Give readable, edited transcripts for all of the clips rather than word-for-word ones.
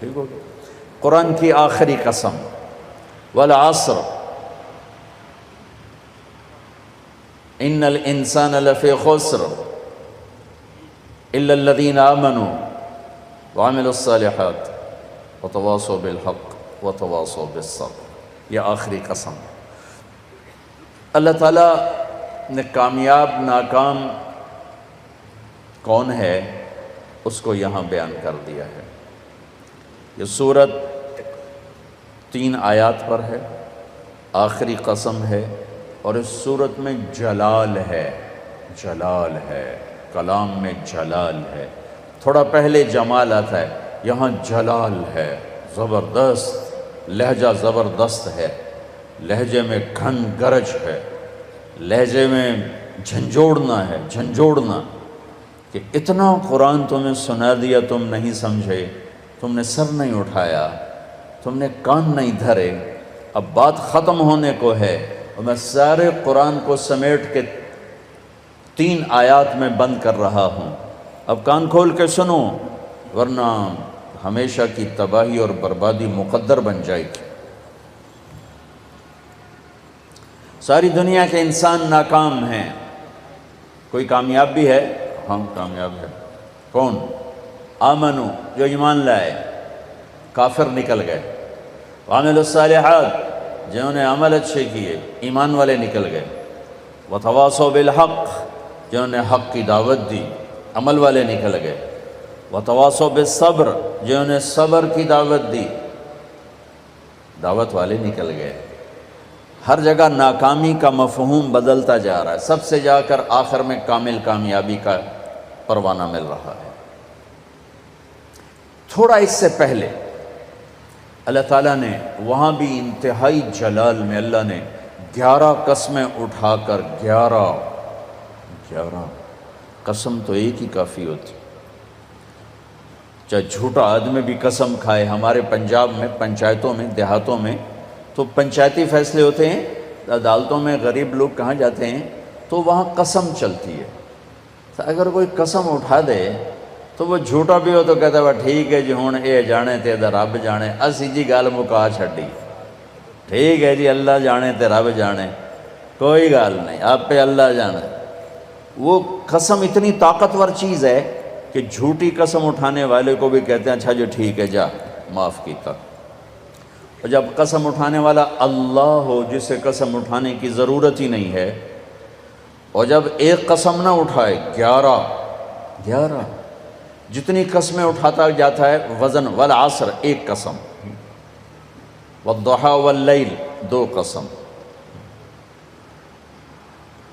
ٹھیک ہو گیا۔ قرآن کی آخری قسم، والعصر ان الانسان لفی خسر الا الذین آمنوا وعملوا الصالحات وتواصوا بالحق وتواصوا بالصبر۔ یہ آخری قسم۔ اللہ تعالیٰ نے کامیاب ناکام کون ہے اس کو یہاں بیان کر دیا ہے۔ یہ سورت 3 آیات پر ہے، آخری قسم ہے، اور اس سورت میں جلال ہے، جلال ہے، کلام میں جلال ہے۔ تھوڑا پہلے جمال آتا ہے، یہاں جلال ہے، زبردست لہجہ، زبردست ہے، لہجے میں گھن گرج ہے، لہجے میں جھنجھوڑنا ہے، جھنجھوڑنا کہ اتنا قرآن تمہیں سنا دیا، تم نہیں سمجھے، تم نے سر نہیں اٹھایا، تم نے کان نہیں دھرے، اب بات ختم ہونے کو ہے، اور میں سارے قرآن کو سمیٹ کے 3 آیات میں بند کر رہا ہوں۔ اب کان کھول کے سنو، ورنہ ہمیشہ کی تباہی اور بربادی مقدر بن جائے گی۔ ساری دنیا کے انسان ناکام ہیں، کوئی کامیاب بھی ہے؟ ہاں کامیاب ہے۔ کون؟ آمنو، جو ایمان لائے، کافر نکل گئے، وعملوا الصالحات، جنہوں نے عمل اچھے کیے، ایمان والے نکل گئے، وتواصوا بالحق، جنہوں نے حق کی دعوت دی، عمل والے نکل گئے، وتواصوا بالصبر، جنہوں نے صبر کی دعوت دی، دعوت والے نکل گئے۔ ہر جگہ ناکامی کا مفہوم بدلتا جا رہا ہے، سب سے جا کر آخر میں کامل کامیابی کا پروانہ مل رہا ہے۔ تھوڑا اس سے پہلے اللہ تعالیٰ نے وہاں بھی انتہائی جلال میں اللہ نے 11 قسمیں اٹھا کر 11 قسم تو ایک ہی کافی ہوتی، چاہے جھوٹا آدمی بھی قسم کھائے۔ ہمارے پنجاب میں پنچایتوں میں دیہاتوں میں تو پنچایتی فیصلے ہوتے ہیں، عدالتوں میں غریب لوگ کہاں جاتے ہیں تو وہاں قسم چلتی ہے۔ تو اگر کوئی قسم اٹھا دے تو وہ جھوٹا بھی ہو تو کہتا ہے ٹھیک ہے جی ہوں اے جانے تے رب جانے، اسی جی گل مکا چھڈی، ٹھیک ہے جی اللہ جانے تے رب جانے، کوئی گل نہیں، آپ پہ اللہ جانے۔ وہ قسم اتنی طاقتور چیز ہے کہ جھوٹی قسم اٹھانے والے کو بھی کہتے ہیں اچھا جو ٹھیک ہے جا معاف کیتا۔ اور جب قسم اٹھانے والا اللہ ہو جسے قسم اٹھانے کی ضرورت ہی نہیں ہے، اور جب ایک قسم نہ اٹھائے 11 جتنی قسمیں اٹھاتا جاتا ہے وزن، والعصر ایک قسم، والضحى واللیل 2 قسم،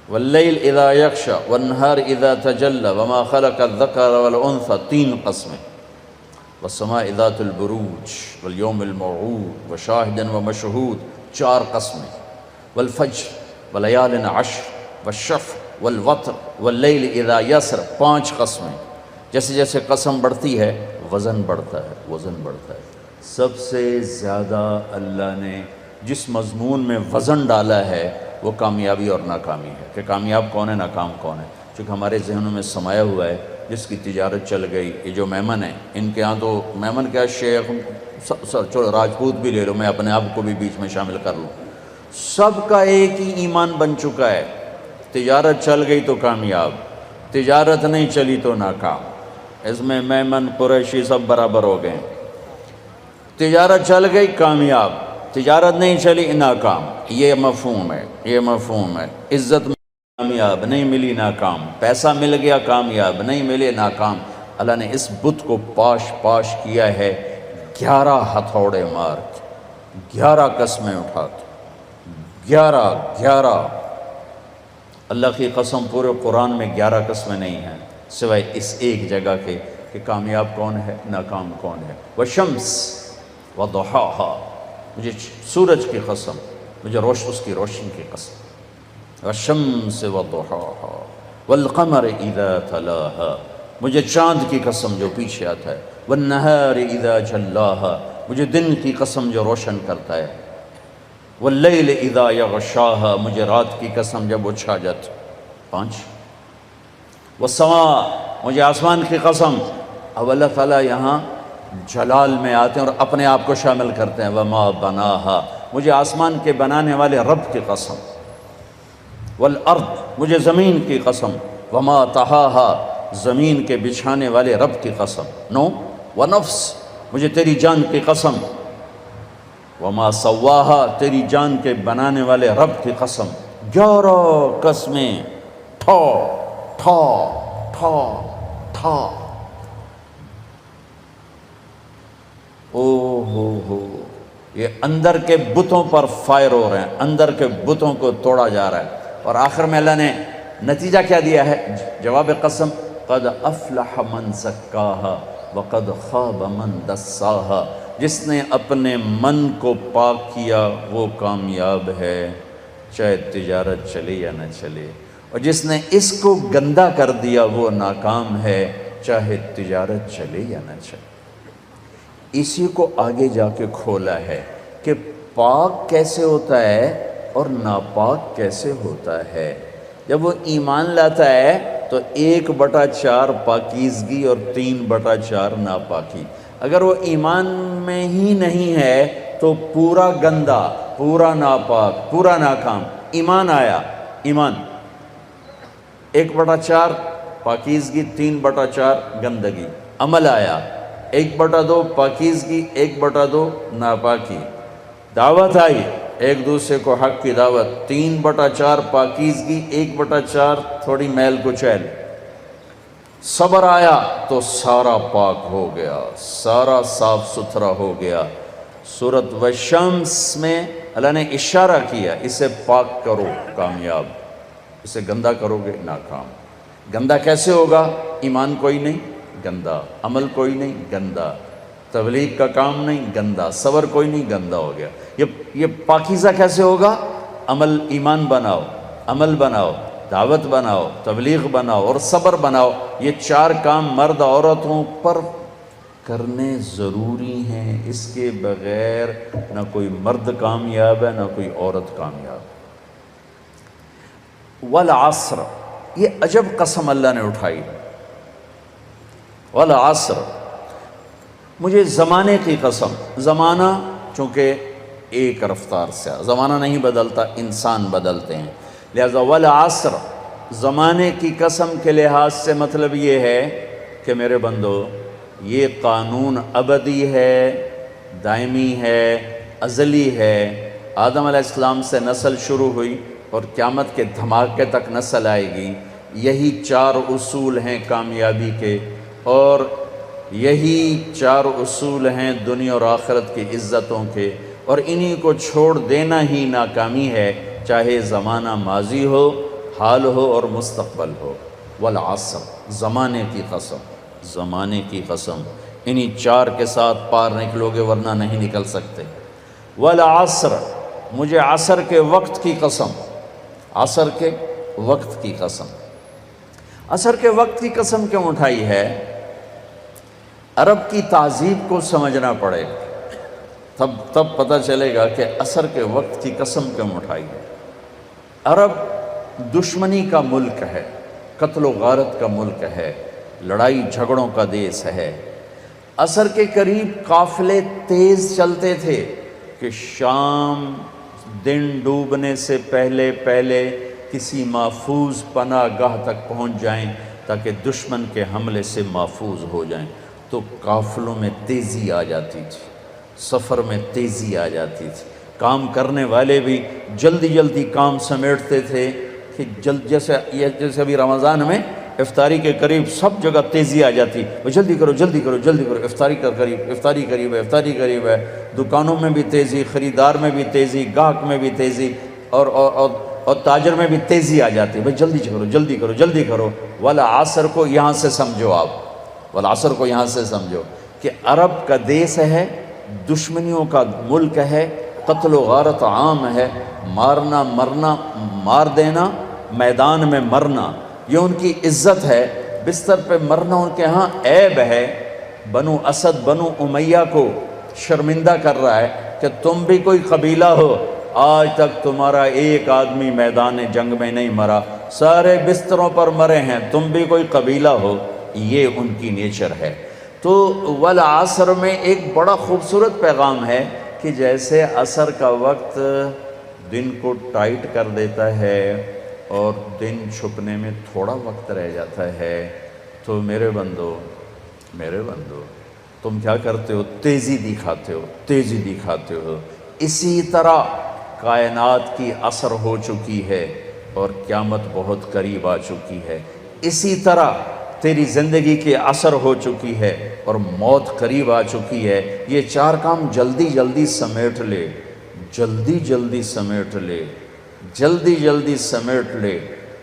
واللیل اذا یغشی والنہار اذا تجلی وما خلق الذکر والانثى 3 قسمیں، والسماء ذات البروج والیوم الموعود وشاہد ومشہود 4 قسمیں، والفجر ولیال عشر والشفع والوتر واللیل اذا یسر 5 قسمیں۔ جیسے جیسے قسم بڑھتی ہے وزن بڑھتا ہے، وزن بڑھتا ہے۔ سب سے زیادہ اللہ نے جس مضمون میں وزن ڈالا ہے وہ کامیابی اور ناکامی ہے، کہ کامیاب کون ہے، ناکام کون ہے۔ چونکہ ہمارے ذہنوں میں سمایا ہوا ہے جس کی تجارت چل گئی، یہ جو میمن ہیں ان کے ہاں تو میمن کیا شیخ، چلو راجپوت بھی لے لو، میں اپنے آپ کو بھی بیچ میں شامل کر لوں، سب کا ایک ہی ایمان بن چکا ہے، تجارت چل گئی تو کامیاب، تجارت نہیں چلی تو ناکام۔ اس میں میمن قریشی سب برابر ہو گئے، تجارت چل گئی کامیاب، تجارت نہیں چلی ناکام۔ یہ مفہوم ہے، یہ مفہوم ہے۔ عزت کامیاب نہیں ملی ناکام، پیسہ مل گیا کامیاب نہیں ملے ناکام۔ اللہ نے اس بت کو پاش پاش کیا ہے 11 ہتھوڑے مار کے، 11 قسمیں اٹھا کے، 11 اللہ کی قسم پورے قرآن میں 11 قسمیں نہیں ہیں سوائے اس ایک جگہ کے کہ کامیاب کون ہے، ناکام کون ہے۔ والشمس وضحاها، مجھے سورج کی قسم، مجھے اس کی روشنی کی قسم، والشمس وضحاها والقمر اذا تلاها، مجھے چاند کی قسم جو پیچھے آتا ہے، والنہار اذا جلاها، مجھے دن کی قسم جو روشن کرتا ہے، واللیل اذا یغشاها، مجھے رات کی قسم جب وہ چھا جاتا۔ 5 والسماء، مجھے آسمان کی قسم۔ اب اللہ تعالیٰ یہاں جلال میں آتے ہیں اور اپنے آپ کو شامل کرتے ہیں، وما بناہا، مجھے آسمان کے بنانے والے رب کی قسم، والارض، مجھے زمین کی قسم، وما طحاہا، زمین کے بچھانے والے رب کی قسم، نو، ونفس، مجھے تیری جان کی قسم، وما سواہا، تیری جان کے بنانے والے رب کی قسم، 11 قسمیں، ٹھا ٹھا ٹھا ٹھا، او ہو، یہ اندر کے بتوں پر فائر ہو رہے ہیں، اندر کے بتوں کو توڑا جا رہا ہے، اور آخر میں اللہ نے نتیجہ کیا دیا ہے؟ جواب قسم، قد افلح من زکاہا وقد خاب من دساہا، جس نے اپنے من کو پاک کیا وہ کامیاب ہے، چاہے تجارت چلے یا نہ چلے، اور جس نے اس کو گندا کر دیا وہ ناکام ہے، چاہے تجارت چلے یا نہ چلے۔ اسی کو آگے جا کے کھولا ہے کہ پاک کیسے ہوتا ہے اور ناپاک کیسے ہوتا ہے۔ جب وہ ایمان لاتا ہے تو 1/4 پاکیزگی اور 3/4 ناپاکی۔ اگر وہ ایمان میں ہی نہیں ہے تو پورا گندا، پورا ناپاک، پورا ناکام۔ ایمان آیا، ایمان 1/4 پاکیزگی، 3/4 گندگی۔ عمل آیا، 1/2 پاکیزگی، 1/2 ناپاکی۔ دعوت آئی، ایک دوسرے کو حق کی دعوت، 3/4 پاکیزگی، 1/4 تھوڑی میل کچیل۔ صبر آیا تو سارا پاک ہو گیا، سارا صاف ستھرا ہو گیا۔ سورۃ والشمس میں اللہ نے اشارہ کیا، اسے پاک کرو کامیاب، اسے گندا کرو گے ناکام۔ گندا کیسے ہوگا؟ ایمان کوئی نہیں، گندا، عمل کوئی نہیں، گندا، تبلیغ کا کام نہیں، گندا، صبر کوئی نہیں، گندا ہو گیا۔ یہ پاکیزہ کیسے ہوگا؟ عمل، ایمان بناؤ، عمل بناؤ، دعوت بناؤ، تبلیغ بناؤ اور صبر بناؤ۔ یہ 4 کام مرد عورتوں پر کرنے ضروری ہیں، اس کے بغیر نہ کوئی مرد کامیاب ہے نہ کوئی عورت کامیاب۔ والعصر، یہ عجب قسم اللہ نے اٹھائی، والعصر، مجھے زمانے کی قسم۔ زمانہ چونکہ ایک رفتار سے، زمانہ نہیں بدلتا، انسان بدلتے ہیں، لہذا والعصر، زمانے کی قسم کے لحاظ سے مطلب یہ ہے کہ میرے بندو، یہ قانون ابدی ہے، دائمی ہے، ازلی ہے۔ آدم علیہ السلام سے نسل شروع ہوئی اور قیامت کے دھماکے تک نسل آئے گی۔ یہی 4 اصول ہیں کامیابی کے، اور یہی 4 اصول ہیں دنیا اور آخرت کی عزتوں کے، اور انہی کو چھوڑ دینا ہی ناکامی ہے، چاہے زمانہ ماضی ہو، حال ہو اور مستقبل ہو۔ والعصر، زمانے کی قسم، زمانے کی قسم، انہی 4 کے ساتھ پار نکلو گے ورنہ نہیں نکل سکتے۔ والعصر، مجھے عصر کے وقت کی قسم، عصر کے وقت کی قسم۔ عصر کے وقت کی قسم کیوں اٹھائی ہے؟ عرب کی تہذیب کو سمجھنا پڑے، تب پتہ چلے گا کہ عصر کے وقت کی قسم کیوں اٹھائی ہے۔ عرب دشمنی کا ملک ہے، قتل و غارت کا ملک ہے، لڑائی جھگڑوں کا دیس ہے۔ عصر کے قریب قافلے تیز چلتے تھے کہ شام دن ڈوبنے سے پہلے کسی محفوظ پناہ گاہ تک پہنچ جائیں تاکہ دشمن کے حملے سے محفوظ ہو جائیں۔ تو قافلوں میں تیزی آ جاتی تھی، سفر میں تیزی آ جاتی تھی، کام کرنے والے بھی جلدی کام سمیٹتے تھے کہ جیسے ابھی رمضان میں افطاری کے قریب سب جگہ تیزی آ جاتی، وہ جلدی کرو، افطاری قریب ہے۔ دکانوں میں بھی تیزی، خریدار میں بھی تیزی، گاہک میں بھی تیزی، اور تاجر میں بھی تیزی آ جاتی، بھائی جلدی کرو۔ والعصر کو یہاں سے سمجھو، آپ والعصر کو یہاں سے سمجھو کہ عرب کا دیس ہے، دشمنیوں کا ملک ہے، قتل و غارت عام ہے، مارنا مرنا، مار دینا، میدان میں مرنا، یہ ان کی عزت ہے۔ بستر پہ مرنا ان کے ہاں عیب ہے۔ بنو اسد، بنو امیہ کو شرمندہ کر رہا ہے کہ تم بھی کوئی قبیلہ ہو، آج تک تمہارا ایک آدمی میدان جنگ میں نہیں مرا، سارے بستروں پر مرے ہیں، تم بھی کوئی قبیلہ ہو۔ یہ ان کی نیچر ہے۔ تو والعصر میں ایک بڑا خوبصورت پیغام ہے کہ جیسے عصر کا وقت دن کو ٹائٹ کر دیتا ہے اور دن چھپنے میں تھوڑا وقت رہ جاتا ہے، تو میرے بندو تم کیا کرتے ہو؟ تیزی دکھاتے ہو۔ اسی طرح کائنات کی عصر ہو چکی ہے اور قیامت بہت قریب آ چکی ہے، اسی طرح تیری زندگی کی عصر ہو چکی ہے اور موت قریب آ چکی ہے۔ یہ چار کام جلدی جلدی سمیٹ لے، جلدی سمیٹ لے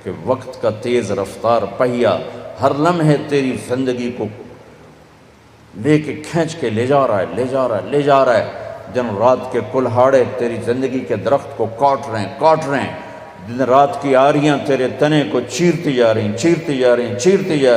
کہ وقت کا تیز رفتار پہیا ہر لمحے تیری زندگی کو لے کے کھینچ کے لے جا رہا ہے۔ دن رات کے کلہاڑے تیری زندگی کے درخت کو کاٹ رہے ہیں، دن رات کی آریاں تیرے تنے کو چیرتی جا رہی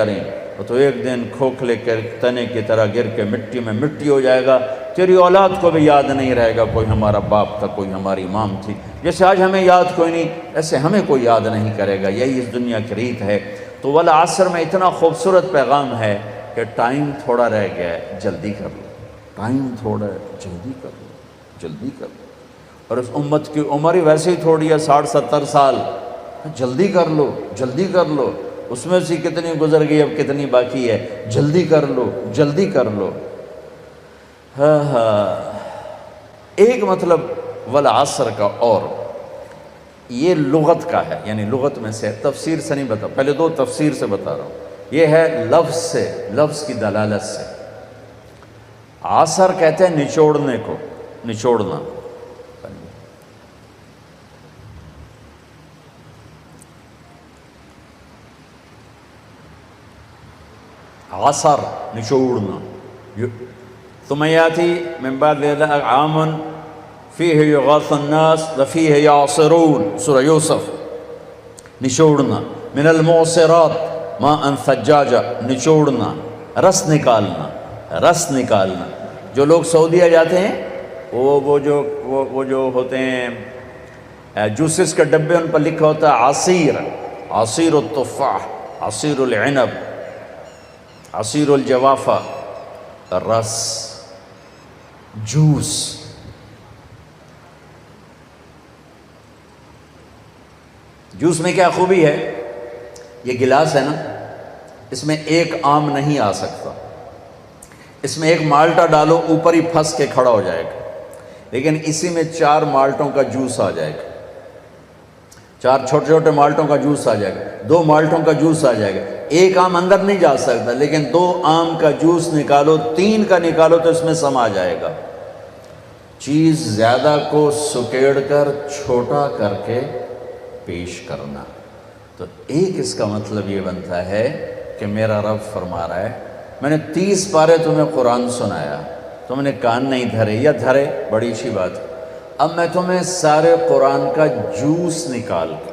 ہیں، اور تو ایک دن کھوکھلے کے تنے کی طرح گر کے مٹی میں مٹی ہو جائے گا۔ تیری اولاد کو بھی یاد نہیں رہے گا کوئی ہمارا باپ تھا، کوئی ہماری مام تھی۔ جیسے آج ہمیں یاد کوئی نہیں، ایسے ہمیں کوئی یاد نہیں کرے گا۔ یہی اس دنیا کی ریت ہے۔ تو والعصر میں اتنا خوبصورت پیغام ہے کہ ٹائم تھوڑا رہ گیا ہے، جلدی کر لو، ٹائم تھوڑا ہے، جلدی کر لو۔ اور اس امت کی عمر ہی ویسے ہی تھوڑی ہے، 60-70 سال، جلدی کر لو۔ اس میں سے کتنی گزر گئی، اب کتنی باقی ہے، جلدی کر لو۔ ایک مطلب والعصر کا، اور یہ لغت کا ہے، یعنی لغت میں سے، تفسیر سے نہیں بتا، پہلے دو تفسیر سے بتا رہا ہوں۔ یہ ہے لفظ کی دلالت سے۔ عصر کہتے ہیں نچوڑنے کو، نچوڑنا۔ عصر نچوڑنا۔ ثم یاتی من بعد عام فیہ یغاث الناس وفیہ یعصرون، سورہ یوسف۔ نچوڑنا۔ من المعصرات ماء ثجاجا، نچوڑنا، رس نکالنا۔ جو لوگ سعودیہ جاتے ہیں وہ جو ہوتے ہیں جوسز کے ڈبے، ان پر لکھا ہوتا ہے عصیر التفاح، عصیر العنب، عصیر الجوافہ، رس، جوس۔ جوس میں کیا خوبی ہے؟ یہ گلاس ہے نا، اس میں ایک آم نہیں آ سکتا، اس میں ایک مالٹا ڈالو اوپر ہی پھنس کے کھڑا ہو جائے گا، لیکن اسی میں 4 مالٹوں کا جوس آ جائے گا، 4 چھوٹے مالٹوں کا جوس آ جائے گا، 2 مالٹوں کا جوس آ جائے گا۔ ایک آم اندر نہیں جا سکتا، لیکن 2 آم کا جوس نکالو، 3 کا نکالو تو اس میں سما جائے گا۔ چیز زیادہ کو سکیڑ کر چھوٹا کر کے پیش کرنا، تو ایک اس کا مطلب یہ بنتا ہے کہ میرا رب فرما رہا ہے، میں نے 30 پارے تمہیں قرآن سنایا، تم نے کان نہیں دھرے، یا دھرے بڑی اچھی بات ہے، اب میں تمہیں سارے قرآن کا جوس نکال کے،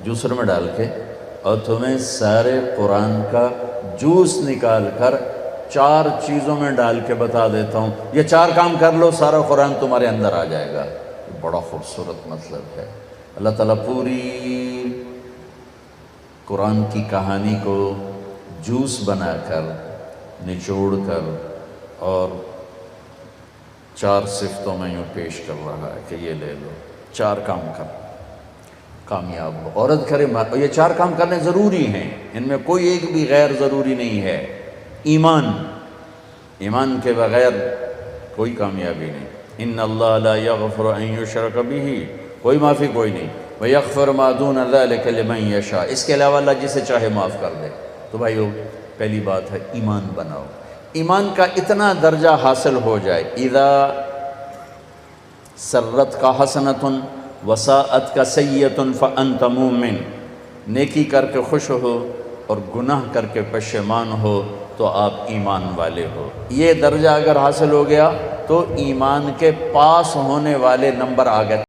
جوسر میں ڈال کے، اور تمہیں سارے قرآن کا جوس نکال کر 4 چیزوں میں ڈال کے بتا دیتا ہوں، یہ 4 کام کر لو، سارا قرآن تمہارے اندر آ جائے گا۔ بڑا خوبصورت مطلب ہے۔ اللہ تعالیٰ پوری قرآن کی کہانی کو جوس بنا کر، نچوڑ کر، اور 4 صفتوں میں یوں پیش کر رہا ہے کہ یہ لے لو، 4 کام کر، کامیاب ہو۔ عورت کرے، یہ 4 کام کرنے ضروری ہیں، ان میں کوئی ایک بھی غیر ضروری نہیں ہے۔ ایمان کے بغیر کوئی کامیابی نہیں۔ ان اللہ لا یغفر ان یشرک بہ، کوئی معافی کوئی نہیں۔ ویغفر ما دون ذلک لمن یشاء، اس کے علاوہ اللہ جسے چاہے معاف کر دے۔ تو بھائیو، پہلی بات ہے ایمان بناؤ۔ ایمان کا اتنا درجہ حاصل ہو جائے، اذا سرت کا حسنۃ وساءت کا سیئۃ فانت مومن، نیکی کر کے خوش ہو اور گناہ کر کے پشیمان ہو تو آپ ایمان والے ہو۔ یہ درجہ اگر حاصل ہو گیا تو ایمان کے پاس ہونے والے نمبر آ گئے۔